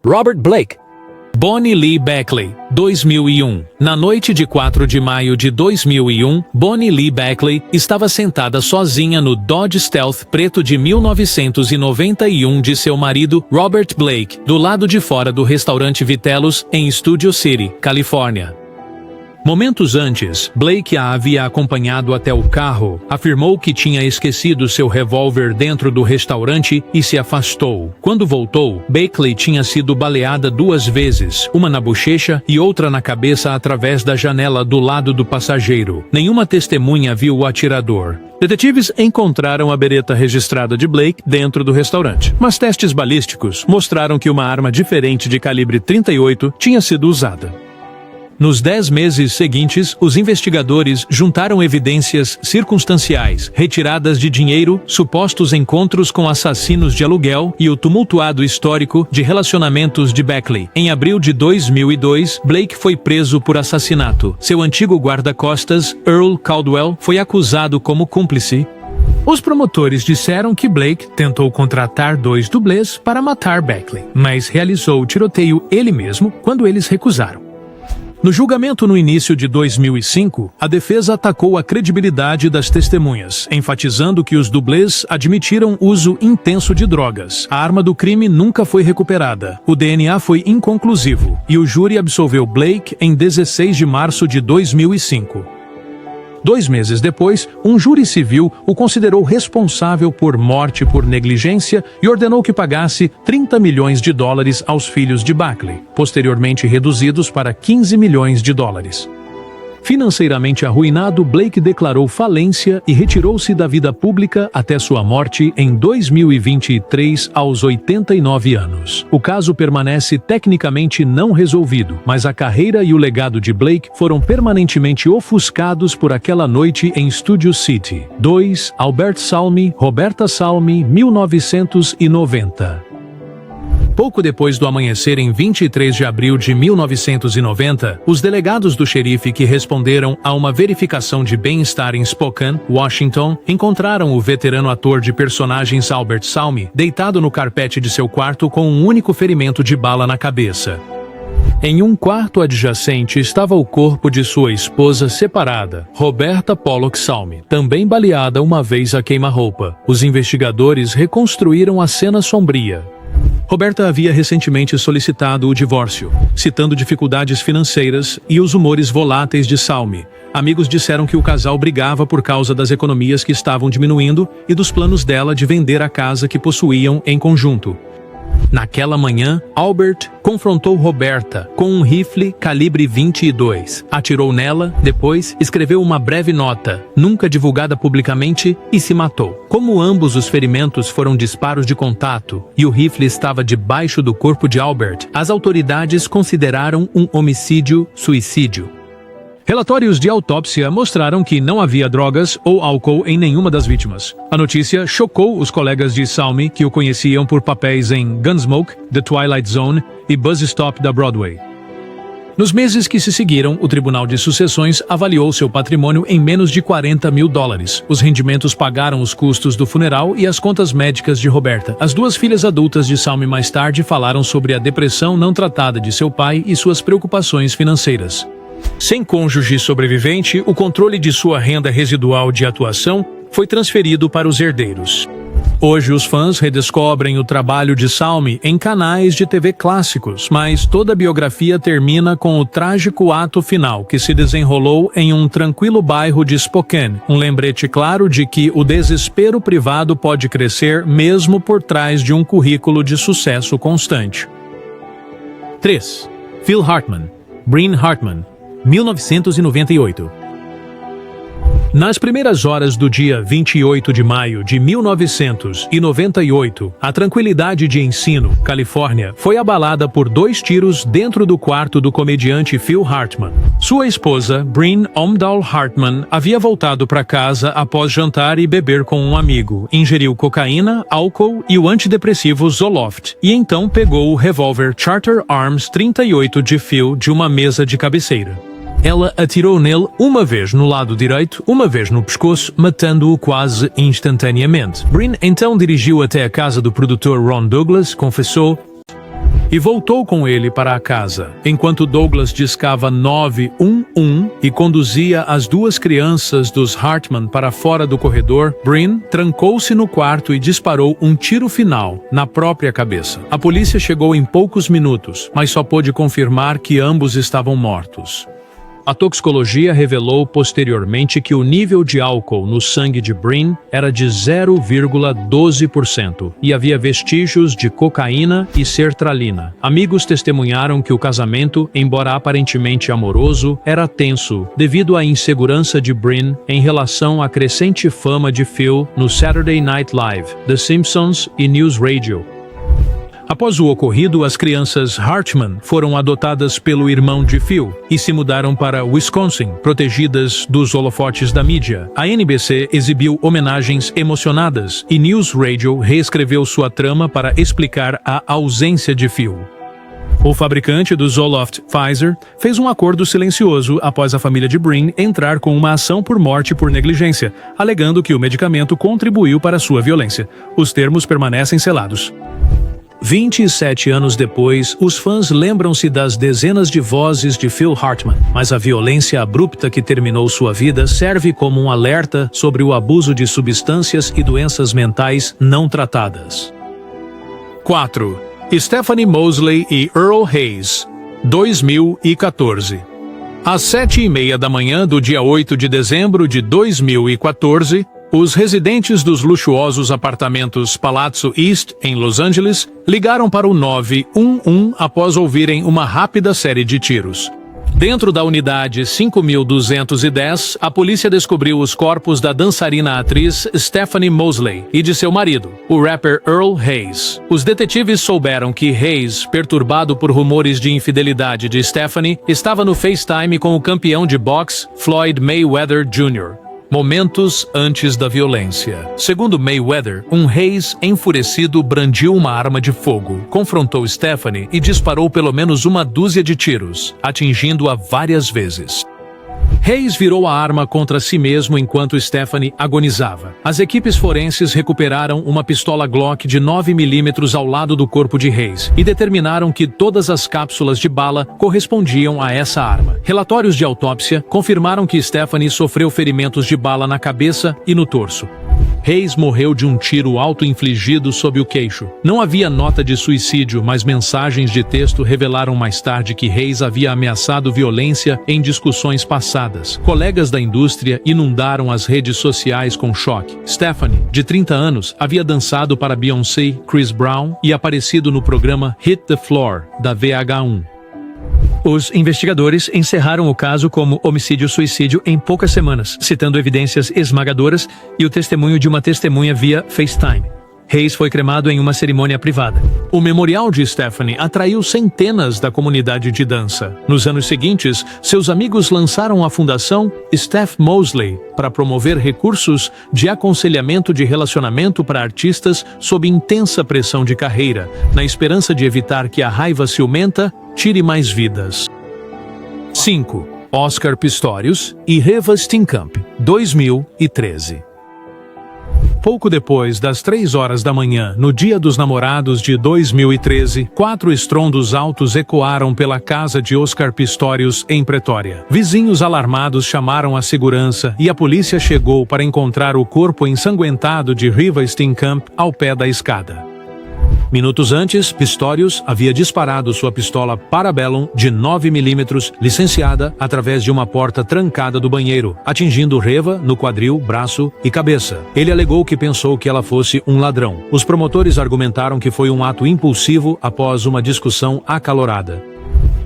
Robert Blake. Bonnie Lee Beckley, 2001. Na noite de 4 de maio de 2001, Bonnie Lee Beckley estava sentada sozinha no Dodge Stealth preto de 1991 de seu marido, Robert Blake, do lado de fora do restaurante Vitello's, em Studio City, Califórnia. Momentos antes, Blake a havia acompanhado até o carro, afirmou que tinha esquecido seu revólver dentro do restaurante e se afastou. Quando voltou, Beckley tinha sido baleada 2 vezes, uma na bochecha e outra na cabeça através da janela do lado do passageiro. Nenhuma testemunha viu o atirador. Detetives encontraram a bereta registrada de Blake dentro do restaurante, mas testes balísticos mostraram que uma arma diferente de calibre 38 tinha sido usada. Nos 10 meses seguintes, os investigadores juntaram evidências circunstanciais, retiradas de dinheiro, supostos encontros com assassinos de aluguel e o tumultuado histórico de relacionamentos de Beckley. Em abril de 2002, Blake foi preso por assassinato. Seu antigo guarda-costas, Earl Caldwell, foi acusado como cúmplice. Os promotores disseram que Blake tentou contratar 2 dublês para matar Beckley, mas realizou o tiroteio ele mesmo quando eles recusaram. No julgamento no início de 2005, a defesa atacou a credibilidade das testemunhas, enfatizando que os dublês admitiram uso intenso de drogas. A arma do crime nunca foi recuperada. O DNA foi inconclusivo, e o júri absolveu Blake em 16 de março de 2005. 2 meses depois, um júri civil o considerou responsável por morte por negligência e ordenou que pagasse $30 milhões aos filhos de Beckley, posteriormente reduzidos para $15 milhões. Financeiramente arruinado, Blake declarou falência e retirou-se da vida pública até sua morte em 2023, aos 89 anos. O caso permanece tecnicamente não resolvido, mas a carreira e o legado de Blake foram permanentemente ofuscados por aquela noite em Studio City. 2. Albert Salmi, Roberta Salmi, 1990. Pouco depois do amanhecer em 23 de abril de 1990, os delegados do xerife que responderam a uma verificação de bem-estar em Spokane, Washington, encontraram o veterano ator de personagens Albert Salmi deitado no carpete de seu quarto com um único ferimento de bala na cabeça. Em um quarto adjacente estava o corpo de sua esposa separada, Roberta Pollock Salmi, também baleada uma vez a queima-roupa. Os investigadores reconstruíram a cena sombria. Roberta havia recentemente solicitado o divórcio, citando dificuldades financeiras e os humores voláteis de Salmi. Amigos disseram que o casal brigava por causa das economias que estavam diminuindo e dos planos dela de vender a casa que possuíam em conjunto. Naquela manhã, Albert confrontou Roberta com um rifle calibre 22. Atirou nela, depois escreveu uma breve nota, nunca divulgada publicamente, e se matou. Como ambos os ferimentos foram disparos de contato e o rifle estava debaixo do corpo de Albert, as autoridades consideraram um homicídio-suicídio. Relatórios de autópsia mostraram que não havia drogas ou álcool em nenhuma das vítimas. A notícia chocou os colegas de Salmi, que o conheciam por papéis em Gunsmoke, The Twilight Zone e Buzz Stop da Broadway. Nos meses que se seguiram, o Tribunal de Sucessões avaliou seu patrimônio em menos de $40 mil. Os rendimentos pagaram os custos do funeral e as contas médicas de Roberta. As 2 filhas adultas de Salmi mais tarde falaram sobre a depressão não tratada de seu pai e suas preocupações financeiras. Sem cônjuge sobrevivente, o controle de sua renda residual de atuação foi transferido para os herdeiros. Hoje os fãs redescobrem o trabalho de Salmi em canais de TV clássicos, mas toda a biografia termina com o trágico ato final que se desenrolou em um tranquilo bairro de Spokane, um lembrete claro de que o desespero privado pode crescer mesmo por trás de um currículo de sucesso constante. 3. Phil Hartman, Bryn Hartman, 1998. Nas primeiras horas do dia 28 de maio de 1998, a tranquilidade de Encino, Califórnia, foi abalada por 2 tiros dentro do quarto do comediante Phil Hartman. Sua esposa, Bryn Omdahl Hartman, havia voltado para casa após jantar e beber com um amigo, ingeriu cocaína, álcool e o antidepressivo Zoloft, e então pegou o revólver Charter Arms 38 de Phil de uma mesa de cabeceira. Ela atirou nele uma vez no lado direito, uma vez no pescoço, matando-o quase instantaneamente. Bryn então dirigiu até a casa do produtor Ron Douglas, confessou: e voltou com ele para a casa. Enquanto Douglas discava 911 e conduzia as duas crianças dos Hartman para fora do corredor, Bryn trancou-se no quarto e disparou um tiro final na própria cabeça. A polícia chegou em poucos minutos, mas só pôde confirmar que ambos estavam mortos. A toxicologia revelou posteriormente que o nível de álcool no sangue de Bryn era de 0,12% e havia vestígios de cocaína e sertralina. Amigos testemunharam que o casamento, embora aparentemente amoroso, era tenso devido à insegurança de Bryn em relação à crescente fama de Phil no Saturday Night Live, The Simpsons e News Radio. Após o ocorrido, as crianças Hartman foram adotadas pelo irmão de Phil e se mudaram para Wisconsin, protegidas dos holofotes da mídia. A NBC exibiu homenagens emocionadas e News Radio reescreveu sua trama para explicar a ausência de Phil. O fabricante do Zoloft, Pfizer, fez um acordo silencioso após a família de Bryn entrar com uma ação por morte por negligência, alegando que o medicamento contribuiu para sua violência. Os termos permanecem selados. 27 anos depois, os fãs lembram-se das dezenas de vozes de Phil Hartman, mas a violência abrupta que terminou sua vida serve como um alerta sobre o abuso de substâncias e doenças mentais não tratadas. 4. Stephanie Mosley e Earl Hayes, 2014. Às 7h30 da manhã do dia 8 de dezembro de 2014, os residentes dos luxuosos apartamentos Palazzo East, em Los Angeles, ligaram para o 911 após ouvirem uma rápida série de tiros. Dentro da unidade 5210, a polícia descobriu os corpos da dançarina atriz Stephanie Mosley e de seu marido, o rapper Earl Hayes. Os detetives souberam que Hayes, perturbado por rumores de infidelidade de Stephanie, estava no FaceTime com o campeão de boxe Floyd Mayweather Jr., momentos antes da violência. Segundo Mayweather, um Hayes enfurecido brandiu uma arma de fogo, confrontou Stephanie e disparou pelo menos uma dúzia de tiros, atingindo-a várias vezes. Hayes virou a arma contra si mesmo enquanto Stephanie agonizava. As equipes forenses recuperaram uma pistola Glock de 9mm ao lado do corpo de Hayes e determinaram que todas as cápsulas de bala correspondiam a essa arma. Relatórios de autópsia confirmaram que Stephanie sofreu ferimentos de bala na cabeça e no torso. Hayes morreu de um tiro auto-infligido sob o queixo. Não havia nota de suicídio, mas mensagens de texto revelaram mais tarde que Hayes havia ameaçado violência em discussões passadas. Colegas da indústria inundaram as redes sociais com choque. Stephanie, de 30 anos, havia dançado para Beyoncé, Chris Brown e aparecido no programa Hit the Floor, da VH1. Os investigadores encerraram o caso como homicídio-suicídio em poucas semanas, citando evidências esmagadoras e o testemunho de uma testemunha via FaceTime. Hayes foi cremado em uma cerimônia privada. O memorial de Stephanie atraiu centenas da comunidade de dança. Nos anos seguintes, seus amigos lançaram a fundação Steph Mosley para promover recursos de aconselhamento de relacionamento para artistas sob intensa pressão de carreira, na esperança de evitar que a raiva ciumenta tire mais vidas. 5. Oscar Pistorius e Reeva Steenkamp, 2013. Pouco depois das 3 horas da manhã, no Dia dos Namorados de 2013, 4 estrondos altos ecoaram pela casa de Oscar Pistorius em Pretória. Vizinhos alarmados chamaram a segurança e a polícia chegou para encontrar o corpo ensanguentado de Reeva Steenkamp ao pé da escada. Minutos antes, Pistorius havia disparado sua pistola Parabellum de 9mm, licenciada, através de uma porta trancada do banheiro, atingindo Reeva no quadril, braço e cabeça. Ele alegou que pensou que ela fosse um ladrão. Os promotores argumentaram que foi um ato impulsivo após uma discussão acalorada.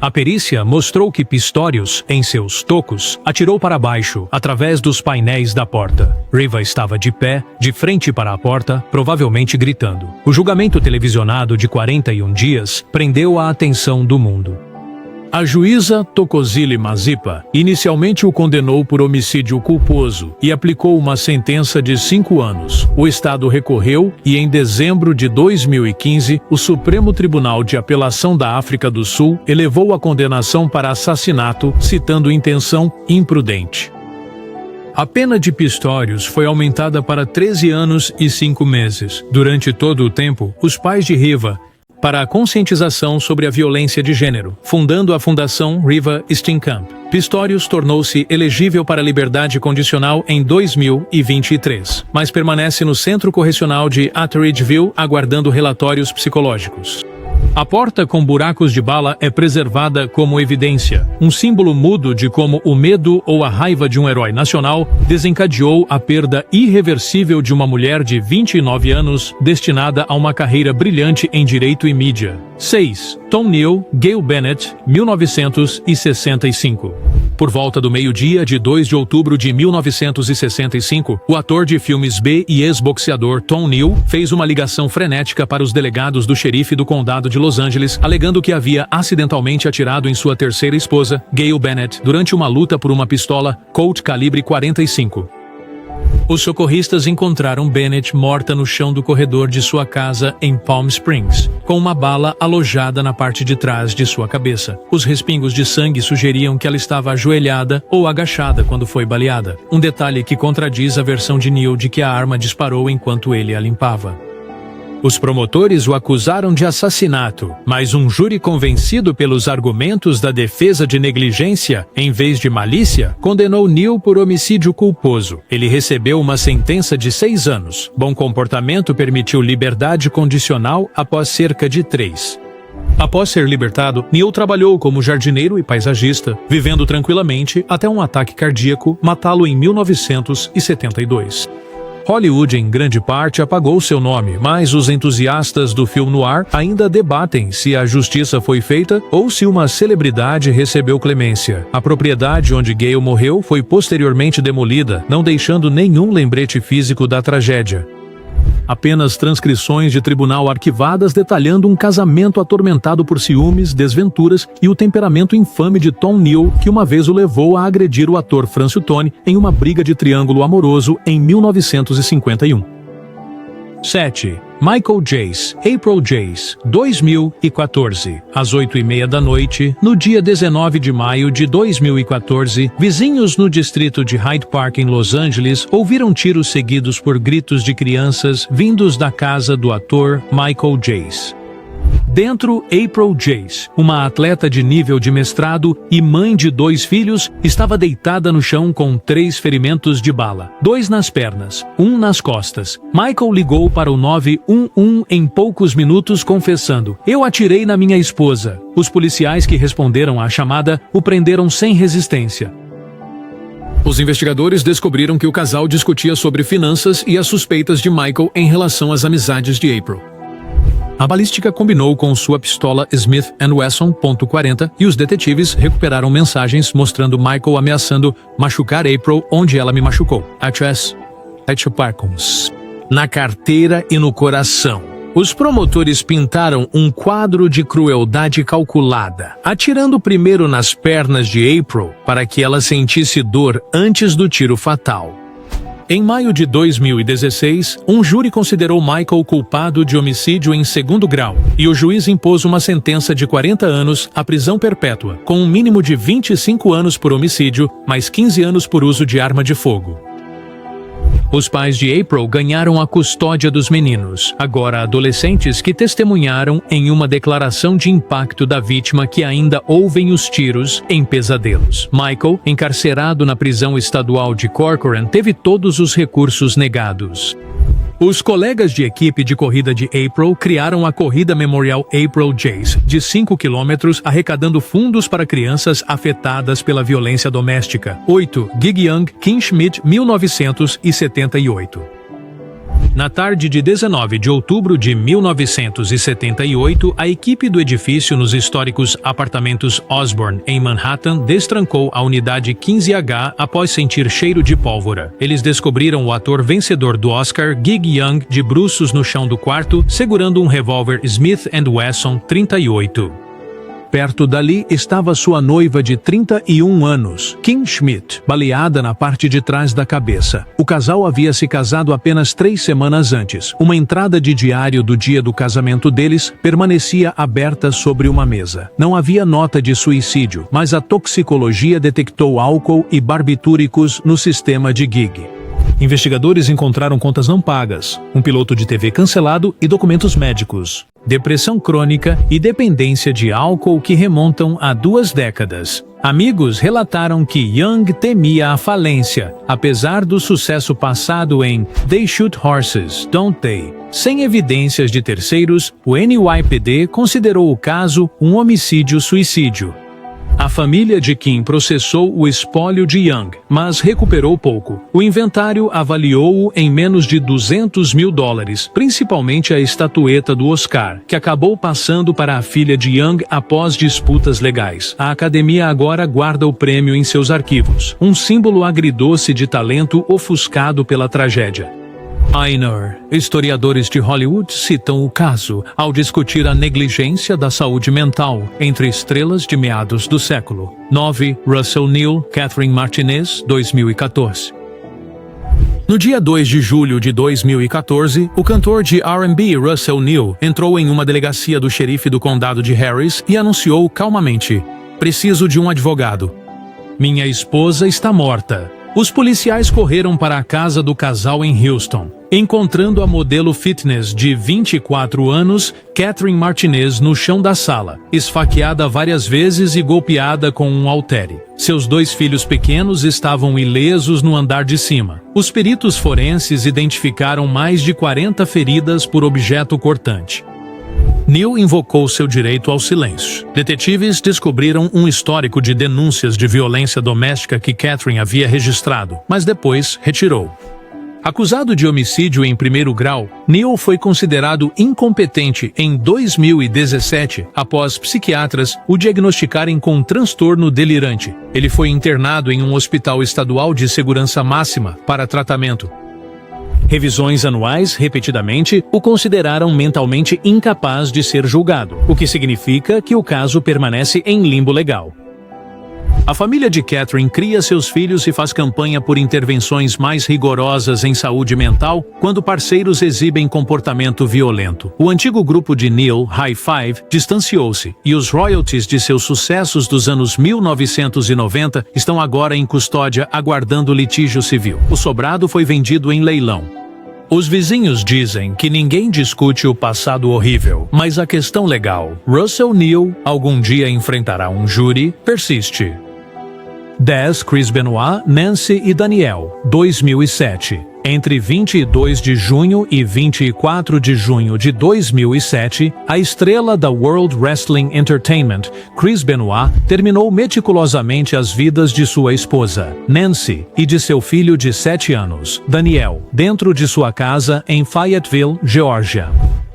A perícia mostrou que Pistorius, em seus tocos, atirou para baixo, através dos painéis da porta. Reeva estava de pé, de frente para a porta, provavelmente gritando. O julgamento televisionado de 41 dias prendeu a atenção do mundo. A juíza Thokozile Mazipa inicialmente o condenou por homicídio culposo e aplicou uma sentença de 5 anos. O Estado recorreu e, em dezembro de 2015, o Supremo Tribunal de Apelação da África do Sul elevou a condenação para assassinato, citando intenção imprudente. A pena de Pistorius foi aumentada para 13 anos e 5 meses. Durante todo o tempo, os pais de Reeva para a conscientização sobre a violência de gênero, fundando a Fundação Riva Steenkamp. Pistorius tornou-se elegível para liberdade condicional em 2023, mas permanece no Centro Correcional de Atteridgeville aguardando relatórios psicológicos. A porta com buracos de bala é preservada como evidência, um símbolo mudo de como o medo ou a raiva de um herói nacional desencadeou a perda irreversível de uma mulher de 29 anos destinada a uma carreira brilhante em direito e mídia. 6. Tom Neal, Gail Bennett, 1965. Por volta do meio-dia de 2 de outubro de 1965, o ator de filmes B e ex-boxeador Tom Neal fez uma ligação frenética para os delegados do xerife do condado de Los Angeles, alegando que havia acidentalmente atirado em sua terceira esposa, Gail Bennett, durante uma luta por uma pistola Colt calibre .45. Os socorristas encontraram Bennett morta no chão do corredor de sua casa em Palm Springs, com uma bala alojada na parte de trás de sua cabeça. Os respingos de sangue sugeriam que ela estava ajoelhada ou agachada quando foi baleada, um detalhe que contradiz a versão de Neal de que a arma disparou enquanto ele a limpava. Os promotores o acusaram de assassinato, mas um júri convencido pelos argumentos da defesa de negligência, em vez de malícia, condenou Neal por homicídio culposo. Ele recebeu uma sentença de 6 anos. Bom comportamento permitiu liberdade condicional após cerca de 3. Após ser libertado, Neal trabalhou como jardineiro e paisagista, vivendo tranquilamente até um ataque cardíaco matá-lo em 1972. Hollywood, em grande parte, apagou seu nome, mas os entusiastas do filme noir ainda debatem se a justiça foi feita ou se uma celebridade recebeu clemência. A propriedade onde Gail morreu foi posteriormente demolida, não deixando nenhum lembrete físico da tragédia. Apenas transcrições de tribunal arquivadas detalhando um casamento atormentado por ciúmes, desventuras e o temperamento infame de Tom Neal, que uma vez o levou a agredir o ator Francio Toni em uma briga de triângulo amoroso em 1951. 7. Michael Jace, April Jace, 2014. Às 8h30 da noite, no dia 19 de maio de 2014, vizinhos no distrito de Hyde Park, em Los Angeles, ouviram tiros seguidos por gritos de crianças vindos da casa do ator Michael Jace. Dentro, April Jace, uma atleta de nível de mestrado e mãe de 2 filhos, estava deitada no chão com 3 ferimentos de bala, 2 nas pernas, 1 nas costas. Michael ligou para o 911 em poucos minutos confessando: "Eu atirei na minha esposa." Os policiais que responderam à chamada o prenderam sem resistência. Os investigadores descobriram que o casal discutia sobre finanças e as suspeitas de Michael em relação às amizades de April. A balística combinou com sua pistola Smith & Wesson .40 e os detetives recuperaram mensagens mostrando Michael ameaçando machucar April onde ela me machucou. Na carteira e no coração. Os promotores pintaram um quadro de crueldade calculada, atirando primeiro nas pernas de April para que ela sentisse dor antes do tiro fatal. Em maio de 2016, um júri considerou Michael culpado de homicídio em 2º grau, e o juiz impôs uma sentença de 40 anos à prisão perpétua, com um mínimo de 25 anos por homicídio, mais 15 anos por uso de arma de fogo. Os pais de April ganharam a custódia dos meninos, agora adolescentes, que testemunharam em uma declaração de impacto da vítima que ainda ouvem os tiros em pesadelos. Michael, encarcerado na prisão estadual de Corcoran, teve todos os recursos negados. Os colegas de equipe de corrida de April criaram a Corrida Memorial April Jace, de 5 quilômetros, arrecadando fundos para crianças afetadas pela violência doméstica. 8. Gig Young, Kim Schmidt, 1978. Na tarde de 19 de outubro de 1978, a equipe do edifício nos históricos apartamentos Osborne, em Manhattan, destrancou a unidade 15H após sentir cheiro de pólvora. Eles descobriram o ator vencedor do Oscar, Gig Young, de bruços no chão do quarto, segurando um revólver Smith & Wesson .38. Perto dali estava sua noiva de 31 anos, Kim Schmidt, baleada na parte de trás da cabeça. O casal havia se casado apenas 3 semanas antes. Uma entrada de diário do dia do casamento deles permanecia aberta sobre uma mesa. Não havia nota de suicídio, mas a toxicologia detectou álcool e barbitúricos no sistema de Gig. Investigadores encontraram contas não pagas, um piloto de TV cancelado e documentos médicos. Depressão crônica e dependência de álcool que remontam a 2 décadas. Amigos relataram que Young temia a falência, apesar do sucesso passado em They Shoot Horses, Don't They? Sem evidências de terceiros, o NYPD considerou o caso um homicídio-suicídio. A família de Kim processou o espólio de Young, mas recuperou pouco. O inventário avaliou-o em menos de $200 mil, principalmente a estatueta do Oscar, que acabou passando para a filha de Young após disputas legais. A academia agora guarda o prêmio em seus arquivos, um símbolo agridoce de talento ofuscado pela tragédia. Einar. Historiadores de Hollywood citam o caso ao discutir a negligência da saúde mental entre estrelas de meados do século. 9. Russell Neal, Catherine Martinez, 2014. No dia 2 de julho de 2014, o cantor de R&B Russell Neal entrou em uma delegacia do xerife do condado de Harris e anunciou calmamente: "Preciso de um advogado. Minha esposa está morta." Os policiais correram para a casa do casal em Houston, encontrando a modelo fitness de 24 anos, Catherine Martinez, no chão da sala, esfaqueada várias vezes e golpeada com um haltere. Seus 2 filhos pequenos estavam ilesos no andar de cima. Os peritos forenses identificaram mais de 40 feridas por objeto cortante. Neal invocou seu direito ao silêncio. Detetives descobriram um histórico de denúncias de violência doméstica que Catherine havia registrado, mas depois retirou. Acusado de homicídio em primeiro grau, Neal foi considerado incompetente em 2017 após psiquiatras o diagnosticarem com transtorno delirante. Ele foi internado em um hospital estadual de segurança máxima para tratamento. Revisões anuais, repetidamente, o consideraram mentalmente incapaz de ser julgado, o que significa que o caso permanece em limbo legal. A família de Catherine cria seus filhos e faz campanha por intervenções mais rigorosas em saúde mental quando parceiros exibem comportamento violento. O antigo grupo de Neal, High Five, distanciou-se, e os royalties de seus sucessos dos anos 1990 estão agora em custódia aguardando litígio civil. O sobrado foi vendido em leilão. Os vizinhos dizem que ninguém discute o passado horrível, mas a questão legal, Russell Neal algum dia enfrentará um júri, persiste. 10. Chris Benoit, Nancy e Daniel, 2007. Entre 22 de junho e 24 de junho de 2007, a estrela da World Wrestling Entertainment, Chris Benoit, terminou meticulosamente as vidas de sua esposa, Nancy, e de seu filho de 7 anos, Daniel, dentro de sua casa em Fayetteville, Geórgia.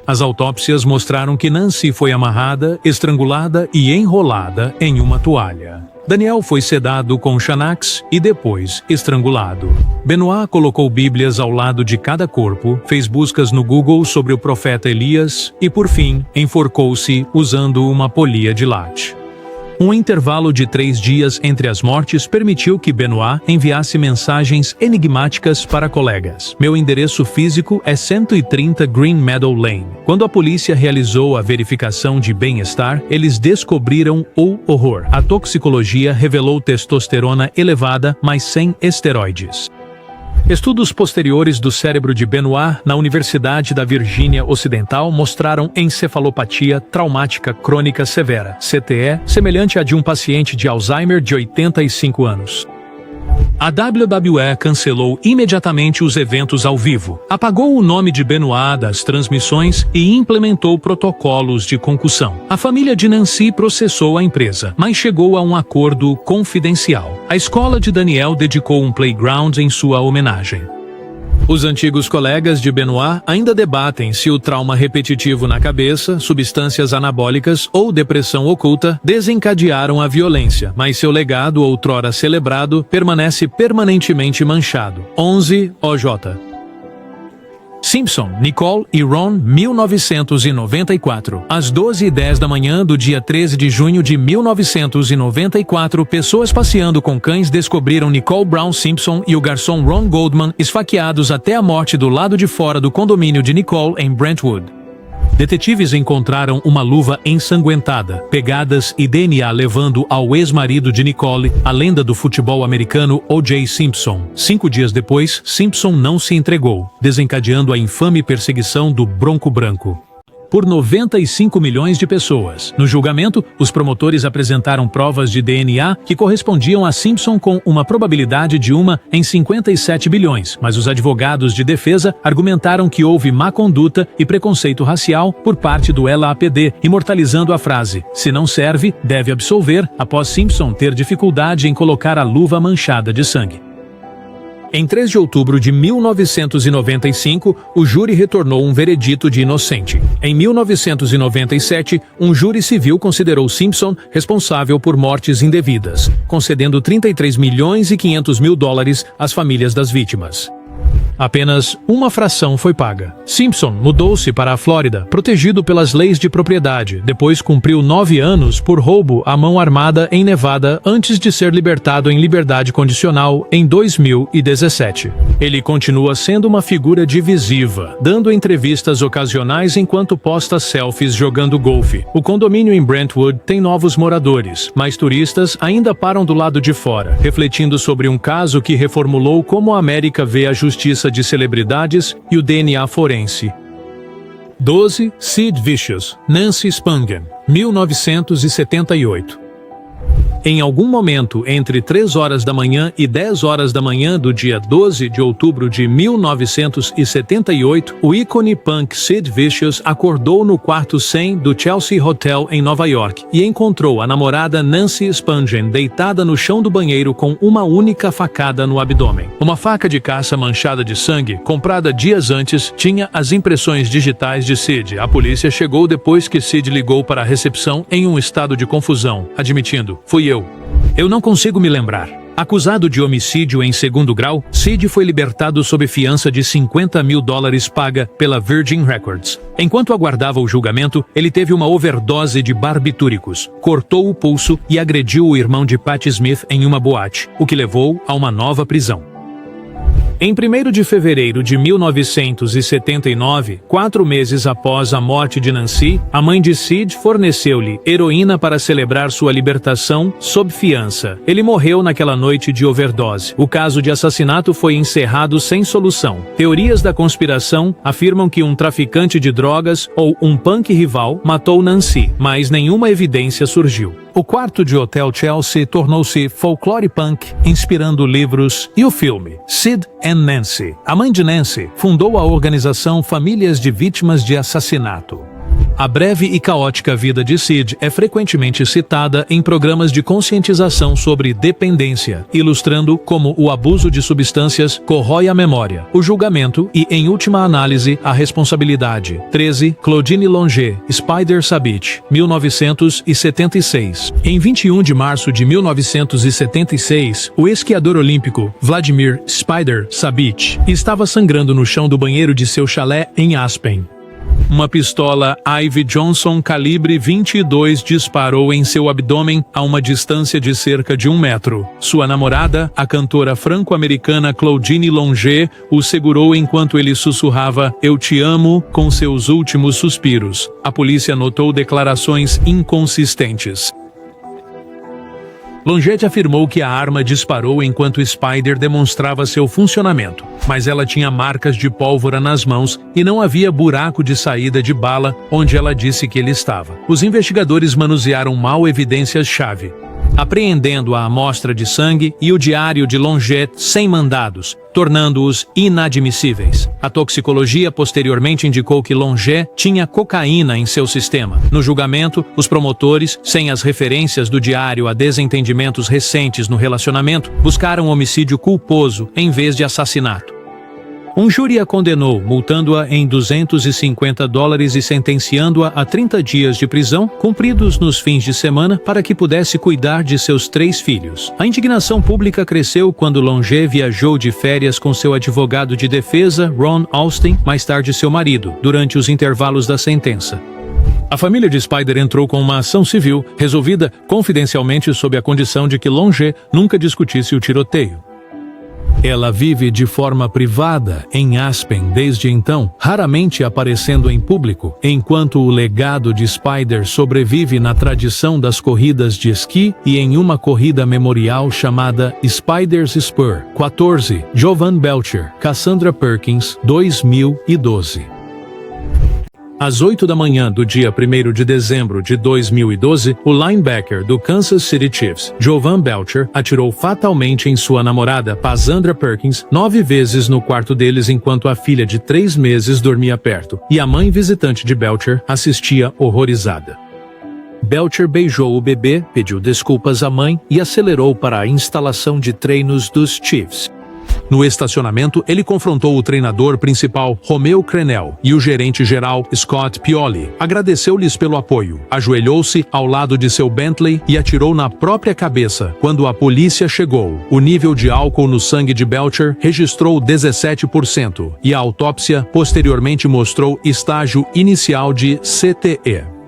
As autópsias mostraram que Nancy foi amarrada, estrangulada e enrolada em uma toalha. Daniel foi sedado com Xanax e depois estrangulado. Benoit colocou bíblias ao lado de cada corpo, fez buscas no Google sobre o profeta Elias e, por fim, enforcou-se usando uma polia de latte. Um intervalo de 3 dias entre as mortes permitiu que Benoit enviasse mensagens enigmáticas para colegas. Meu endereço físico é 130 Green Meadow Lane. Quando a polícia realizou a verificação de bem-estar, eles descobriram o horror. A toxicologia revelou testosterona elevada, mas sem esteroides. Estudos posteriores do cérebro de Benoit na Universidade da Virgínia Ocidental mostraram encefalopatia traumática crônica severa, CTE, semelhante à de um paciente de Alzheimer de 85 anos. A WWE cancelou imediatamente os eventos ao vivo, apagou o nome de Benoit das transmissões e implementou protocolos de concussão. A família de Nancy processou a empresa, mas chegou a um acordo confidencial. A escola de Daniel dedicou um playground em sua homenagem. Os antigos colegas de Benoit ainda debatem se o trauma repetitivo na cabeça, substâncias anabólicas ou depressão oculta desencadearam a violência, mas seu legado outrora celebrado permanece permanentemente manchado. 11. OJ. Simpson, Nicole e Ron, 1994. Às 12h10 da manhã do dia 13 de junho de 1994, pessoas passeando com cães descobriram Nicole Brown Simpson e o garçom Ron Goldman esfaqueados até a morte do lado de fora do condomínio de Nicole em Brentwood. Detetives encontraram uma luva ensanguentada, pegadas e DNA levando ao ex-marido de Nicole, a lenda do futebol americano O.J. Simpson. 5 dias depois, Simpson não se entregou, desencadeando a infame perseguição do Bronco Branco por 95 milhões de pessoas. No julgamento, os promotores apresentaram provas de DNA que correspondiam a Simpson com uma probabilidade de 1 em 57 bilhões, mas os advogados de defesa argumentaram que houve má conduta e preconceito racial por parte do LAPD, imortalizando a frase: "Se não serve, deve absolver", após Simpson ter dificuldade em colocar a luva manchada de sangue. Em 3 de outubro de 1995, o júri retornou um veredito de inocente. Em 1997, um júri civil considerou Simpson responsável por mortes indevidas, concedendo 33 milhões e 500 mil dólares às famílias das vítimas. Apenas uma fração foi paga. Simpson mudou-se para a Flórida, protegido pelas leis de propriedade. Depois cumpriu 9 anos por roubo à mão armada em Nevada, antes de ser libertado em liberdade condicional em 2017. Ele continua sendo uma figura divisiva, dando entrevistas ocasionais enquanto posta selfies jogando golfe. O condomínio em Brentwood tem novos moradores, mas turistas ainda param do lado de fora, refletindo sobre um caso que reformulou como a América vê a justiça de celebridades e o DNA forense. 12. Sid Vicious, Nancy Spungen, 1978. Em algum momento entre 3 horas da manhã e 10 horas da manhã do dia 12 de outubro de 1978, o ícone punk Sid Vicious acordou no quarto 100 do Chelsea Hotel em Nova York e encontrou a namorada Nancy Spungen deitada no chão do banheiro com uma única facada no abdômen. Uma faca de caça manchada de sangue, comprada dias antes, tinha as impressões digitais de Sid. A polícia chegou depois que Sid ligou para a recepção em um estado de confusão, admitindo: "Fui eu não consigo me lembrar." Acusado de homicídio em 2º grau, Sid foi libertado sob fiança de 50 mil dólares paga pela Virgin Records. Enquanto aguardava o julgamento, ele teve uma overdose de barbitúricos, cortou o pulso e agrediu o irmão de Patti Smith em uma boate, o que levou a uma nova prisão. Em 1º de fevereiro de 1979, 4 meses após a morte de Nancy, a mãe de Sid forneceu-lhe heroína para celebrar sua libertação sob fiança. Ele morreu naquela noite de overdose. O caso de assassinato foi encerrado sem solução. Teorias da conspiração afirmam que um traficante de drogas ou um punk rival matou Nancy, mas nenhuma evidência surgiu. O quarto de Hotel Chelsea tornou-se folclore punk, inspirando livros e o filme Sid and Nancy. A mãe de Nancy fundou a organização Famílias de Vítimas de Assassinato. A breve e caótica vida de Sid é frequentemente citada em programas de conscientização sobre dependência, ilustrando como o abuso de substâncias corrói a memória, o julgamento e, em última análise, a responsabilidade. 13. Claudine Longet, Spider Sabic, 1976. Em 21 de março de 1976, o esquiador olímpico Vladimir Spider Sabic estava sangrando no chão do banheiro de seu chalé em Aspen. Uma pistola Ivy Johnson calibre 22 disparou em seu abdômen a uma distância de cerca de 1 metro. Sua namorada, a cantora franco-americana Claudine Longet, o segurou enquanto ele sussurrava "Eu te amo" com seus últimos suspiros. A polícia notou declarações inconsistentes. Longet afirmou que a arma disparou enquanto Spider demonstrava seu funcionamento, mas ela tinha marcas de pólvora nas mãos e não havia buraco de saída de bala onde ela disse que ele estava. Os investigadores manusearam mal evidências-chave, apreendendo a amostra de sangue e o diário de Longet sem mandados, tornando-os inadmissíveis. A toxicologia posteriormente indicou que Longet tinha cocaína em seu sistema. No julgamento, os promotores, sem as referências do diário a desentendimentos recentes no relacionamento, buscaram homicídio culposo em vez de assassinato. Um júri a condenou, multando-a em $250 e sentenciando-a a 30 dias de prisão, cumpridos nos fins de semana, para que pudesse cuidar de seus 3 filhos. A indignação pública cresceu quando Longet viajou de férias com seu advogado de defesa, Ron Austin, mais tarde seu marido, durante os intervalos da sentença. A família de Spider entrou com uma ação civil, resolvida confidencialmente sob a condição de que Longet nunca discutisse o tiroteio. Ela vive de forma privada em Aspen desde então, raramente aparecendo em público, enquanto o legado de Spider sobrevive na tradição das corridas de esqui e em uma corrida memorial chamada Spider's Spur. 14. Jovan Belcher, Cassandra Perkins, 2012. Às 8 da manhã do dia 1º de dezembro de 2012, o linebacker do Kansas City Chiefs, Jovan Belcher, atirou fatalmente em sua namorada, Cassandra Perkins, 9 vezes no quarto deles enquanto a filha de 3 meses dormia perto, e a mãe visitante de Belcher assistia horrorizada. Belcher beijou o bebê, pediu desculpas à mãe e acelerou para a instalação de treinos dos Chiefs. No estacionamento, ele confrontou o treinador principal, Romeo Crennel, e o gerente-geral, Scott Pioli. Agradeceu-lhes pelo apoio, ajoelhou-se ao lado de seu Bentley e atirou na própria cabeça. Quando a polícia chegou, o nível de álcool no sangue de Belcher registrou 17%, e a autópsia posteriormente mostrou estágio inicial de CTE.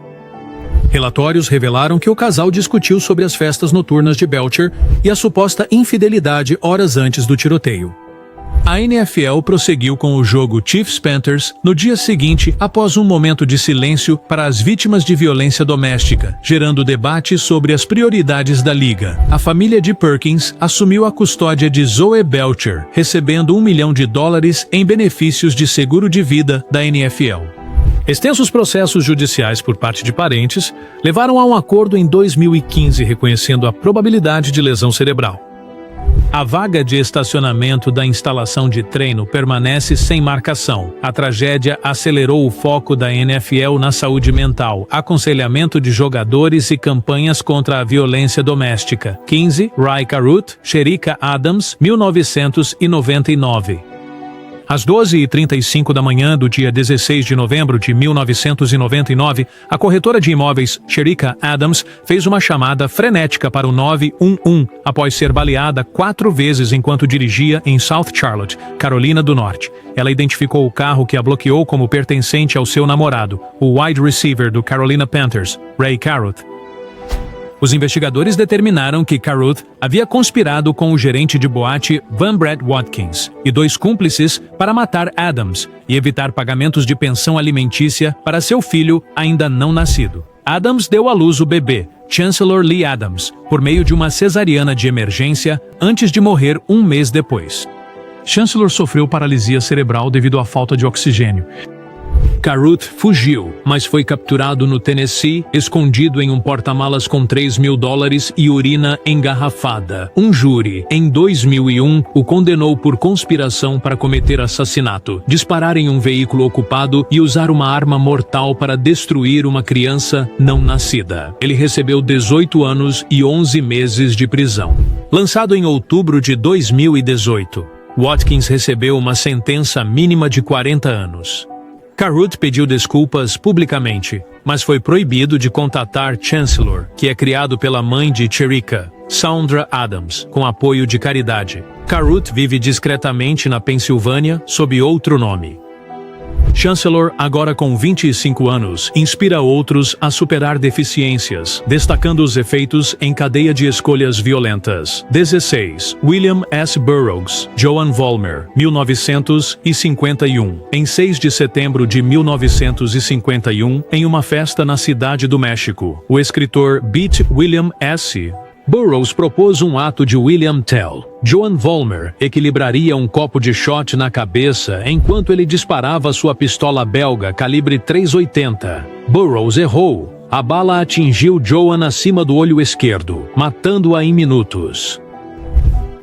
Relatórios revelaram que o casal discutiu sobre as festas noturnas de Belcher e a suposta infidelidade horas antes do tiroteio. A NFL prosseguiu com o jogo Chiefs-Panthers no dia seguinte após um momento de silêncio para as vítimas de violência doméstica, gerando debate sobre as prioridades da liga. A família de Perkins assumiu a custódia de Zoe Belcher, recebendo $1 milhão em benefícios de seguro de vida da NFL. Extensos processos judiciais por parte de parentes levaram a um acordo em 2015 reconhecendo a probabilidade de lesão cerebral. A vaga de estacionamento da instalação de treino permanece sem marcação. A tragédia acelerou o foco da NFL na saúde mental, aconselhamento de jogadores e campanhas contra a violência doméstica. 15. Ray Caruth, Shericka Adams, 1999. Às 12h35 da manhã do dia 16 de novembro de 1999, a corretora de imóveis Shericka Adams fez uma chamada frenética para o 911 após ser baleada 4 vezes enquanto dirigia em South Charlotte, Carolina do Norte. Ela identificou o carro que a bloqueou como pertencente ao seu namorado, o wide receiver do Carolina Panthers, Ray Caruth. Os investigadores determinaram que Caruth havia conspirado com o gerente de boate Van Brett Watkins e 2 cúmplices para matar Adams e evitar pagamentos de pensão alimentícia para seu filho ainda não nascido. Adams deu à luz o bebê, Chancellor Lee Adams, por meio de uma cesariana de emergência antes de morrer 1 mês depois. Chancellor sofreu paralisia cerebral devido à falta de oxigênio. Caruth fugiu, mas foi capturado no Tennessee, escondido em um porta-malas com $3 mil e urina engarrafada. Um júri, em 2001, o condenou por conspiração para cometer assassinato, disparar em um veículo ocupado e usar uma arma mortal para destruir uma criança não nascida. Ele recebeu 18 anos e 11 meses de prisão. Lançado em outubro de 2018, Watkins recebeu uma sentença mínima de 40 anos. Caruth pediu desculpas publicamente, mas foi proibido de contatar Chancellor, que é criado pela mãe de Shericka, Sandra Adams, com apoio de caridade. Caruth vive discretamente na Pensilvânia sob outro nome. Chancellor, agora com 25 anos, inspira outros a superar deficiências, destacando os efeitos em cadeia de escolhas violentas. 16. William S. Burroughs, Joan Vollmer, 1951. Em 6 de setembro de 1951, em uma festa na Cidade do México, o escritor Beat William S. Burroughs propôs um ato de William Tell. Joan Vollmer equilibraria um copo de shot na cabeça enquanto ele disparava sua pistola belga calibre .380. Burroughs errou. A bala atingiu Joan acima do olho esquerdo, matando-a em minutos.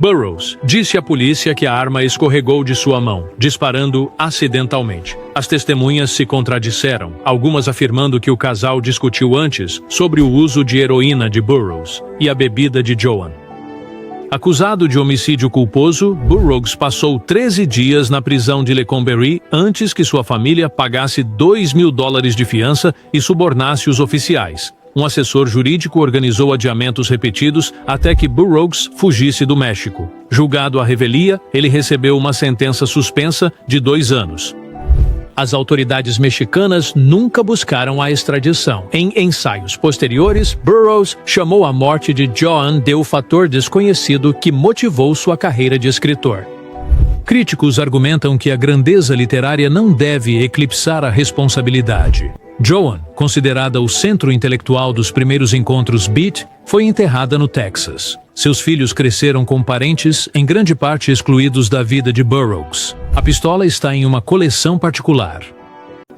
Burroughs disse à polícia que a arma escorregou de sua mão, disparando acidentalmente. As testemunhas se contradisseram, algumas afirmando que o casal discutiu antes sobre o uso de heroína de Burroughs e a bebida de Joan. Acusado de homicídio culposo, Burroughs passou 13 dias na prisão de Leconberry antes que sua família pagasse $2 mil de fiança e subornasse os oficiais. Um assessor jurídico organizou adiamentos repetidos até que Burroughs fugisse do México. Julgado à revelia, ele recebeu uma sentença suspensa de 2 anos. As autoridades mexicanas nunca buscaram a extradição. Em ensaios posteriores, Burroughs chamou a morte de Joan de o fator desconhecido que motivou sua carreira de escritor. Críticos argumentam que a grandeza literária não deve eclipsar a responsabilidade. Joan, considerada o centro intelectual dos primeiros encontros beat, foi enterrada no Texas. Seus filhos cresceram com parentes, em grande parte excluídos da vida de Burroughs. A pistola está em uma coleção particular.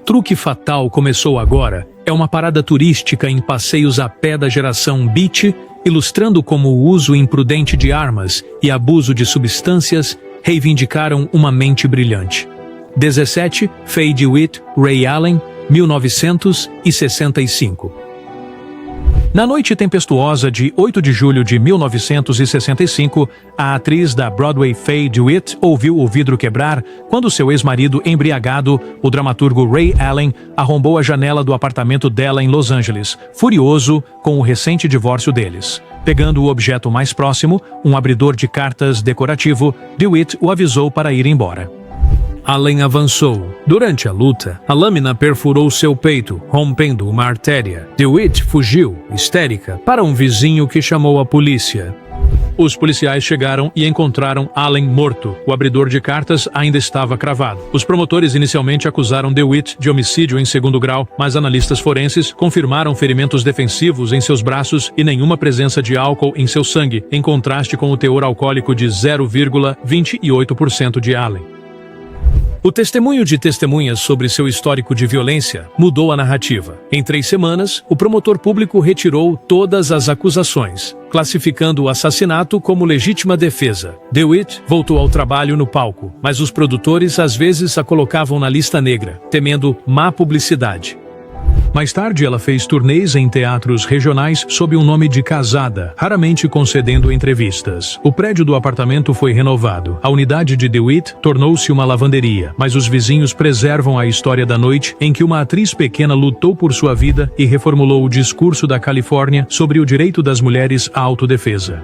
Truque Fatal Começou Agora é uma parada turística em passeios a pé da geração beat, ilustrando como o uso imprudente de armas e abuso de substâncias reivindicaram uma mente brilhante. 17. Faye DeWitt, Ray Allen, 1965. Na noite tempestuosa de 8 de julho de 1965, a atriz da Broadway Faye DeWitt ouviu o vidro quebrar quando seu ex-marido embriagado, o dramaturgo Ray Allen, arrombou a janela do apartamento dela em Los Angeles, furioso com o recente divórcio deles. Pegando o objeto mais próximo, um abridor de cartas decorativo, DeWitt o avisou para ir embora. Allen avançou. Durante a luta, a lâmina perfurou seu peito, rompendo uma artéria. DeWitt fugiu, histérica, para um vizinho que chamou a polícia. Os policiais chegaram e encontraram Allen morto. O abridor de cartas ainda estava cravado. Os promotores inicialmente acusaram DeWitt de homicídio em segundo grau, mas analistas forenses confirmaram ferimentos defensivos em seus braços e nenhuma presença de álcool em seu sangue, em contraste com o teor alcoólico de 0,28% de Allen. O testemunho de testemunhas sobre seu histórico de violência mudou a narrativa. Em 3 semanas, o promotor público retirou todas as acusações, classificando o assassinato como legítima defesa. DeWitt voltou ao trabalho no palco, mas os produtores às vezes a colocavam na lista negra, temendo má publicidade. Mais tarde, ela fez turnês em teatros regionais sob o nome de Casada, raramente concedendo entrevistas. O prédio do apartamento foi renovado. A unidade de DeWitt tornou-se uma lavanderia, mas os vizinhos preservam a história da noite em que uma atriz pequena lutou por sua vida e reformulou o discurso da Califórnia sobre o direito das mulheres à autodefesa.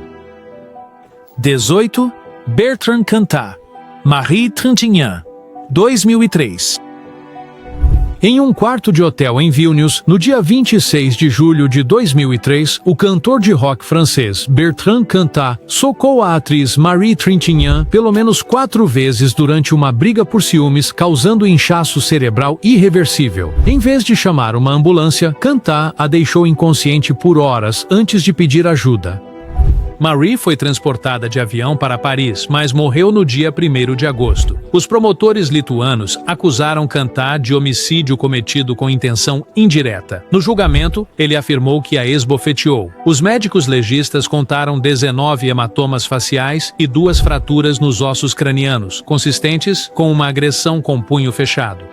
18. Bertrand Cantat, Marie Trintignant, 2003. Em um quarto de hotel em Vilnius, no dia 26 de julho de 2003, o cantor de rock francês Bertrand Cantat socou a atriz Marie Trintignant pelo menos 4 vezes durante uma briga por ciúmes, causando inchaço cerebral irreversível. Em vez de chamar uma ambulância, Cantat a deixou inconsciente por horas antes de pedir ajuda. Marie foi transportada de avião para Paris, mas morreu no dia 1º de agosto. Os promotores lituanos acusaram Cantat de homicídio cometido com intenção indireta. No julgamento, ele afirmou que a esbofeteou. Os médicos legistas contaram 19 hematomas faciais e 2 fraturas nos ossos cranianos, consistentes com uma agressão com punho fechado.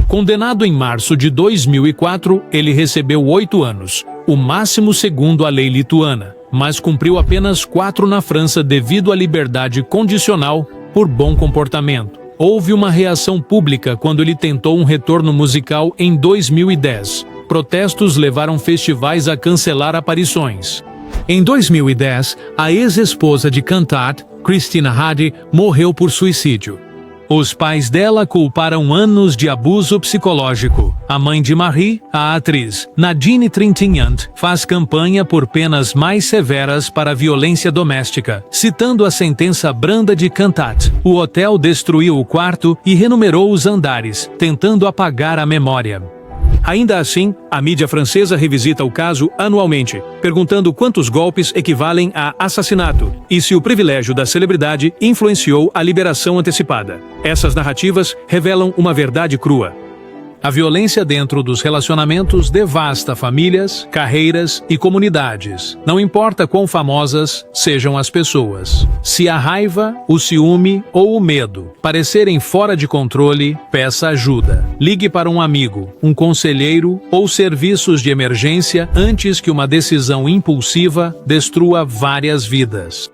Condenado em março de 2004, ele recebeu 8 anos, o máximo segundo a lei lituana, mas cumpriu apenas 4 na França devido à liberdade condicional por bom comportamento. Houve uma reação pública quando ele tentou um retorno musical em 2010. Protestos levaram festivais a cancelar aparições. Em 2010, a ex-esposa de Cantat, Christina Rade, morreu por suicídio. Os pais dela culparam anos de abuso psicológico. A mãe de Marie, a atriz Nadine Trintignant, faz campanha por penas mais severas para a violência doméstica, citando a sentença branda de Cantat. O hotel destruiu o quarto e renumerou os andares, tentando apagar a memória. Ainda assim, a mídia francesa revisita o caso anualmente, perguntando quantos golpes equivalem a assassinato e se o privilégio da celebridade influenciou a liberação antecipada. Essas narrativas revelam uma verdade crua. A violência dentro dos relacionamentos devasta famílias, carreiras e comunidades. Não importa quão famosas sejam as pessoas. Se a raiva, o ciúme ou o medo parecerem fora de controle, peça ajuda. Ligue para um amigo, um conselheiro ou serviços de emergência antes que uma decisão impulsiva destrua várias vidas.